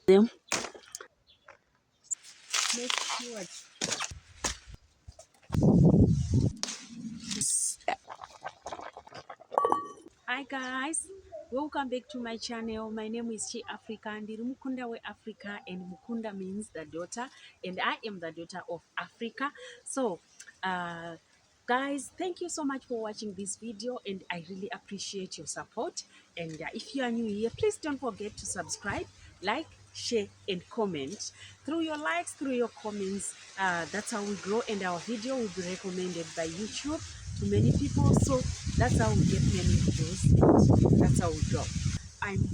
them. Make sure. Hi guys, welcome back to my channel. My name is Nhopi African. Mukunda we Africa, and Mukunda means the daughter, and I am the daughter of Africa. So guys, thank you so much for watching this video, and I really appreciate your support. And if you are new here, please don't forget to subscribe, like, share and comment. Through your likes, through your comments, that's how we grow, and our video will be recommended by YouTube to many people. So that's how we get many views, and that's how we grow. I'm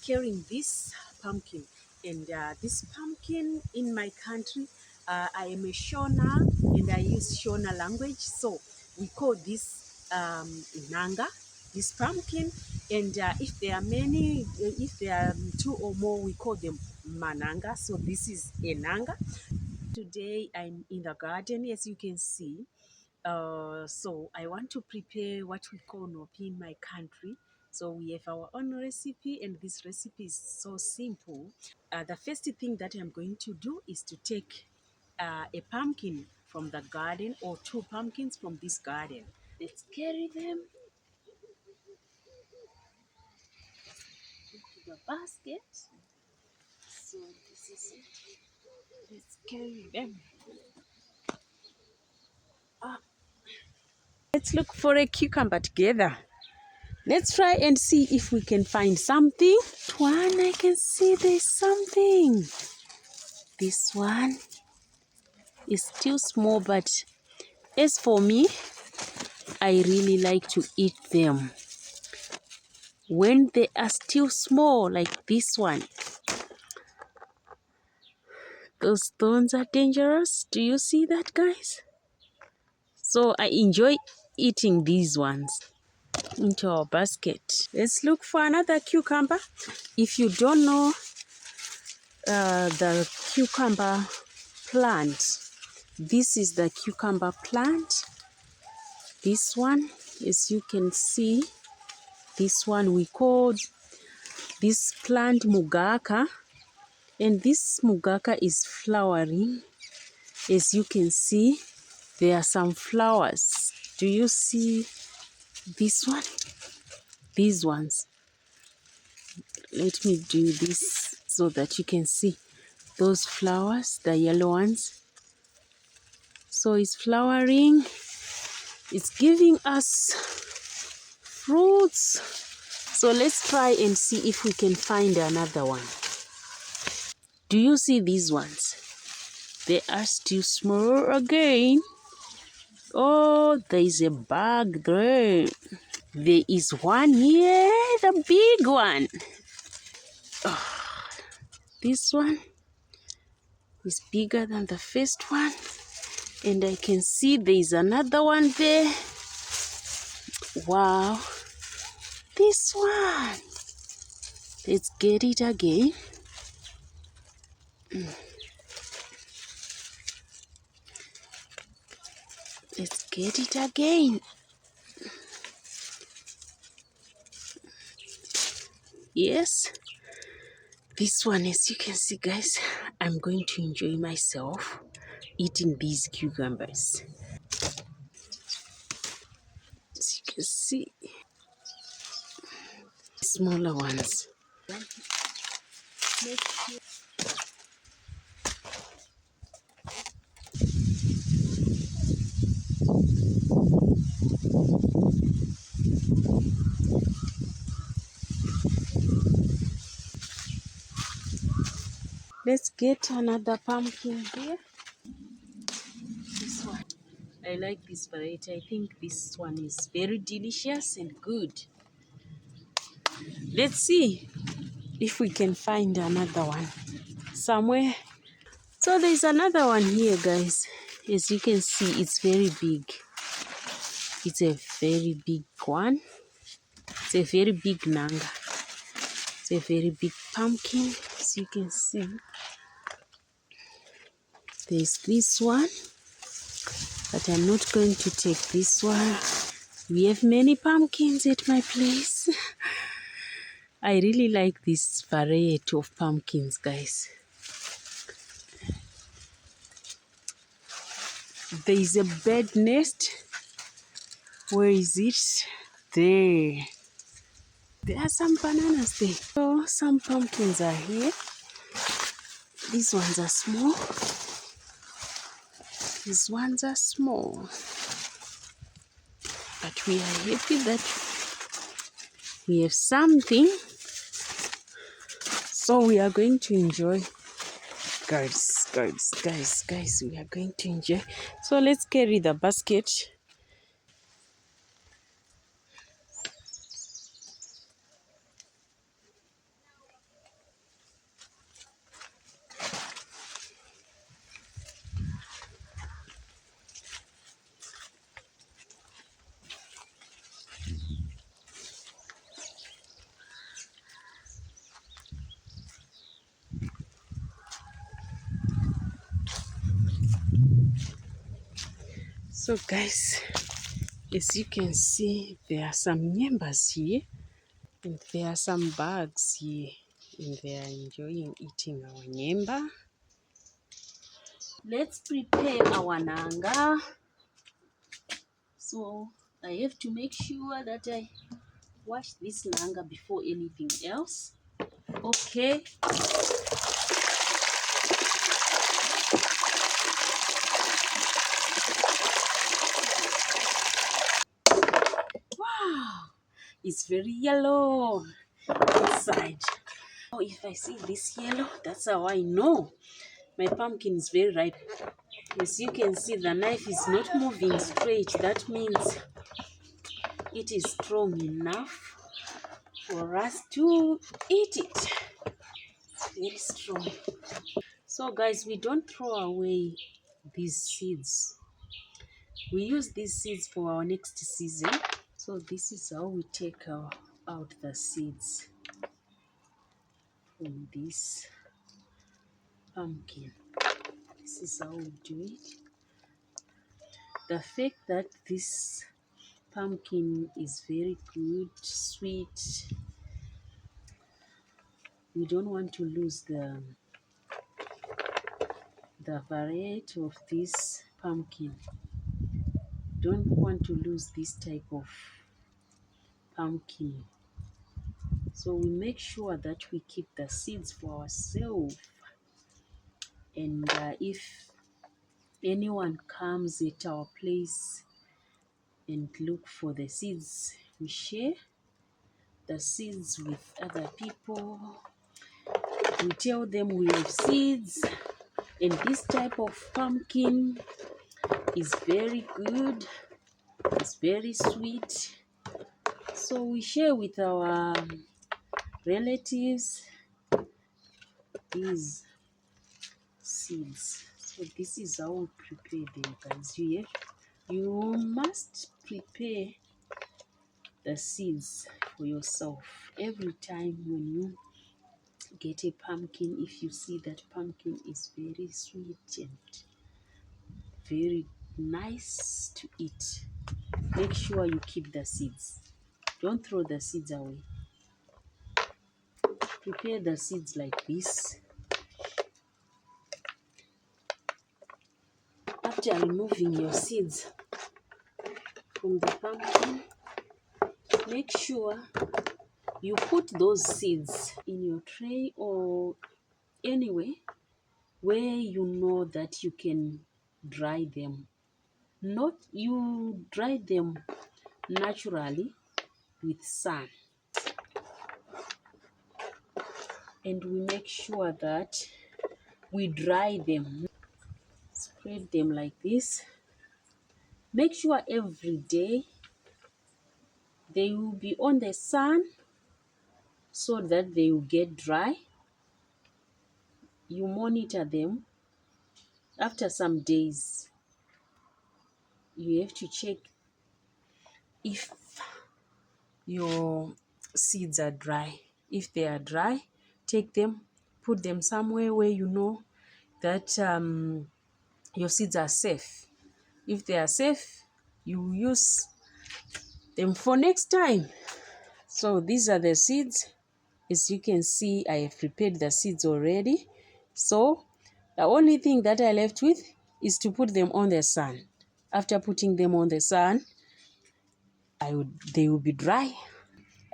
carrying this pumpkin, and this pumpkin in my country, I am a Shona, and I use Shona language, so we call this nhanga, this pumpkin. And if there are many, if there are two or more, we call them mananga. So this is a nhanga. Today I'm in the garden, as you can see. So I want to prepare what we call Nhopi in my country. So we have our own recipe, and this recipe is so simple. The first thing that I'm going to do is to take a pumpkin from the garden, or two pumpkins from this garden. Let's carry them into the basket. So this is it. Let's carry them. Let's look for a cucumber together. Let's try and see if we can find something. One, I can see there's something. This one is still small, but as for me, I really like to eat them when they are still small, like this one. Those stones are dangerous. Do you see that, guys? So I enjoy eating these ones. Into our basket. Let's look for another cucumber. If you don't know the cucumber plant, this is the cucumber plant. This one, as you can see, this one we call this plant mugaka, and this mugaka is flowering. As you can see, there are some flowers. Do you see this one? These ones. Let me do this so that you can see those flowers, the yellow ones. So it's flowering. It's giving us fruits. So let's try and see if we can find another one. Do you see these ones? They are still small again. Oh, there is a bug there. There is one here, the big one. Oh, this one is bigger than the first one. And I can see there is another one there. Wow. This one. Let's get it again. Let's get it again. Yes. This one, as you can see, guys, I'm going to enjoy myself eating these cucumbers. As you can see, smaller ones. Let's get another pumpkin here. This one. I like this variety. I think this one is very delicious and good. Let's see if we can find another one somewhere. So there's another one here, guys. As you can see, it's very big. It's a very big one. It's a very big nhanga. It's a very big pumpkin. As you can see, there's this one, but I'm not going to take this one. We have many pumpkins at my place. I really like this variety of pumpkins, guys. There is a bird nest. Where is it? There. There are some bananas there. So some pumpkins are here. These ones are small. These ones are small. But we are happy that we have something. So we are going to enjoy. Guys, we are going to enjoy. So let's carry the basket. So guys, as you can see, there are some members here. And there are some bugs here. And they are enjoying eating our nyemba. Let's prepare our nhanga. So I have to make sure that I wash this nhanga before anything else. Okay. Wow, it's very yellow inside. Oh, if I see this yellow, that's how I know my pumpkin is very ripe. As you can see, the knife is not moving straight. That means it is strong enough for us to eat it. Very strong. So guys, we don't throw away these seeds. We use these seeds for our next season. So this is how we take out the seeds from this pumpkin. This is how we do it. The fact that this pumpkin is very good, sweet, we don't want to lose the variety of this pumpkin. Don't want to lose this type of pumpkin. So we make sure that we keep the seeds for ourselves. And if anyone comes at our place and look for the seeds, we share the seeds with other people. We tell them we have seeds, and this type of pumpkin is very good, it's very sweet. So we share with our relatives these seeds. So this is how we prepare them, guys. You must prepare the seeds for yourself. Every time when you get a pumpkin, if you see that pumpkin is very sweet and very nice to eat, make sure you keep the seeds. Don't throw the seeds away. Prepare the seeds like this. After removing your seeds from the pumpkin, make sure you put those seeds in your tray or anywhere where you know that you can dry them. Not you dry them naturally with sun. And we make sure that we dry them. Spread them like this. Make sure every day they will be on the sun so that they will get dry. You monitor them. After some days, you have to check if your seeds are dry. If they are dry, take them, put them somewhere where you know that your seeds are safe. If they are safe, you use them for next time. So these are the seeds. As you can see, I have prepared the seeds already. So the only thing that I left with is to put them on the sun. After putting them on the sun, they will be dry.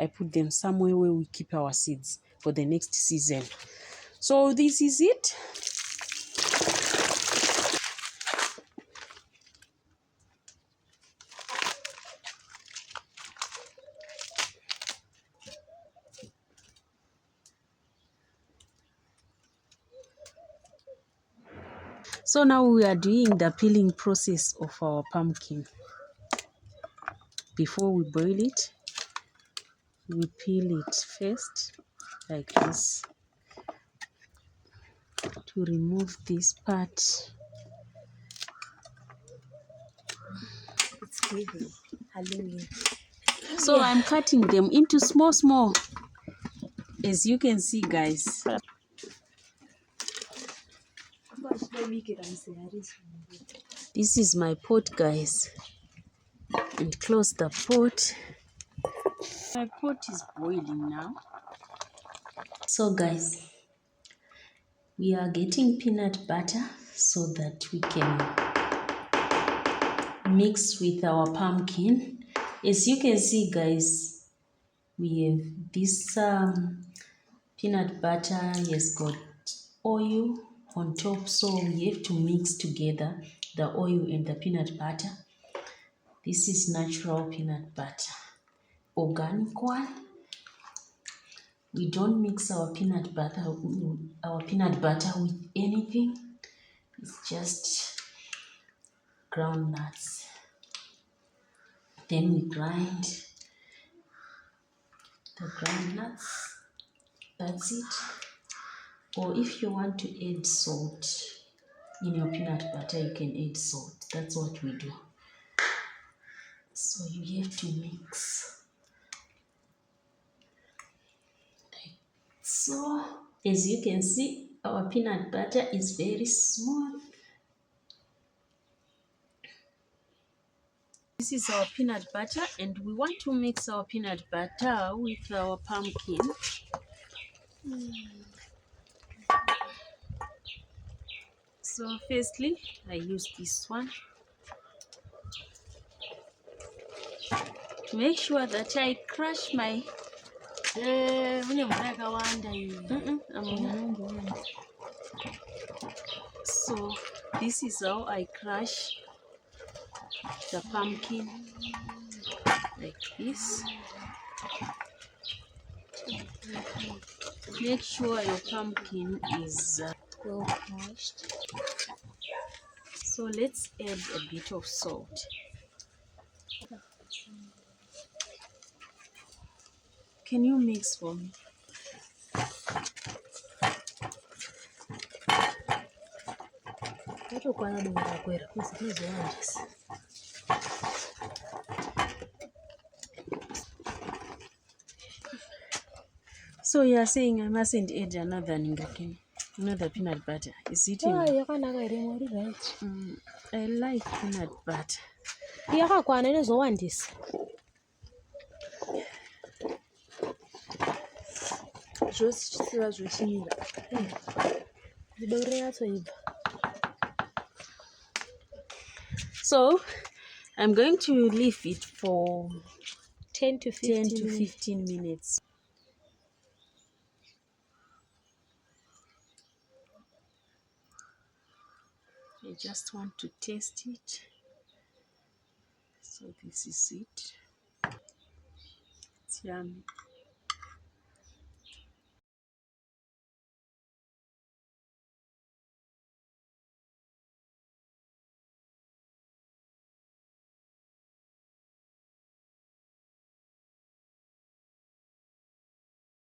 I put them somewhere where we keep our seeds for the next season. So this is it. So now we are doing the peeling process of our pumpkin. Before we boil it, we peel it first like this to remove this part. It's heavy. Hallelujah. So I'm cutting them into small, as you can see, guys. This is my pot, guys. And close the pot. My pot is boiling now. So guys, we are getting peanut butter so that we can mix with our pumpkin. As you can see, guys, we have this peanut butter has got oil on top, so we have to mix together the oil and the peanut butter. This is natural peanut butter, organic one. We don't mix our peanut butter with anything. It's just ground nuts. Then we grind the ground nuts. That's it. Or if you want to add salt in your peanut butter, you can add salt. That's what we do. So you have to mix. So as you can see, our peanut butter is very smooth. This is our peanut butter, and we want to mix our peanut butter with our pumpkin. So firstly, I use this one to make sure that I crush my So this is how I crush the pumpkin, like this. Make sure your pumpkin is well crushed. So let's add a bit of salt. Can you mix for me? So you are saying I mustn't add another ingredient, another peanut butter. Is it enough? I like peanut butter. So I'm going to leave it for 10 to 15 minutes. I just want to taste it. So this is it. It's yummy.